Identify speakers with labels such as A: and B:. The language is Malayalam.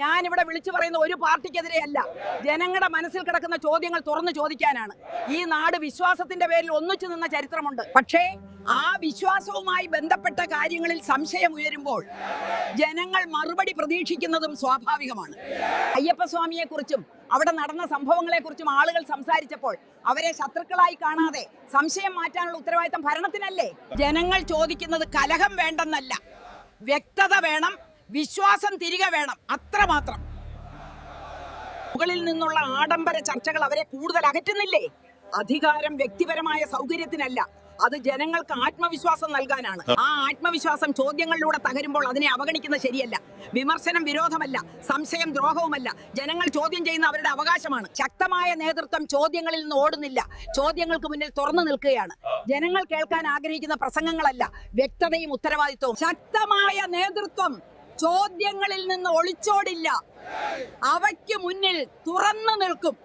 A: ഞാനിവിടെ വിളിച്ചു പറയുന്ന ഒരു പാർട്ടിക്കെതിരെയല്ല, ജനങ്ങളുടെ മനസ്സിൽ കിടക്കുന്ന ചോദ്യങ്ങൾ തുറന്നു ചോദിക്കാനാണ്. ഈ നാട് വിശ്വാസത്തിന്റെ പേരിൽ ഒന്നിച്ചു നിന്ന ചരിത്രമുണ്ട്. പക്ഷേ ആ വിശ്വാസവുമായി ബന്ധപ്പെട്ട കാര്യങ്ങളിൽ സംശയം ഉയരുമ്പോൾ ജനങ്ങൾ മറുപടി പ്രതീക്ഷിക്കുന്നതും സ്വാഭാവികമാണ്. അയ്യപ്പസ്വാമിയെ കുറിച്ചും അവിടെ നടന്ന സംഭവങ്ങളെ കുറിച്ചും ആളുകൾ സംസാരിച്ചപ്പോൾ അവരെ ശത്രുക്കളായി കാണാതെ സംശയം മാറ്റാനുള്ള ഉത്തരവാദിത്തം ഭരണത്തിനല്ലേ? ജനങ്ങൾ ചോദിക്കുന്നത് കലഹം വേണ്ടെന്നല്ല, വ്യക്തത വേണം, വിശ്വാസം തിരികെ വേണം, അത്രമാത്രം. മുകളിൽ നിന്നുള്ള ആഡംബര ചർച്ചകൾ അവരെ കൂടുതൽ അകറ്റുന്നില്ലേ? അധികാരം വ്യക്തിപരമായ സൗകര്യത്തിനല്ല, അത് ജനങ്ങൾക്ക് ആത്മവിശ്വാസം നൽകാനാണ്. ആ ആത്മവിശ്വാസം ചോദ്യങ്ങളിലൂടെ തകരുമ്പോൾ അതിനെ അവഗണിക്കുന്നത് ശരിയല്ല. വിമർശനം വിരോധമല്ല, സംശയം ദ്രോഹവുമല്ല. ജനങ്ങൾ ചോദ്യം ചെയ്യുന്ന അവരുടെ അവകാശമാണ്. ശക്തമായ നേതൃത്വം ചോദ്യങ്ങളിൽ നിന്ന് ഓടുന്നില്ല, ചോദ്യങ്ങൾക്ക് മുന്നിൽ തുറന്നു നിൽക്കുകയാണ്. ജനങ്ങൾ കേൾക്കാൻ ആഗ്രഹിക്കുന്ന പ്രസംഗങ്ങളല്ല, വ്യക്തതയും ഉത്തരവാദിത്വവും. ശക്തമായ നേതൃത്വം ചോദ്യങ്ങളിൽ നിന്ന് ഒളിച്ചോടില്ല, അവയ്ക്ക് മുന്നിൽ തുറന്നു നിൽക്കും.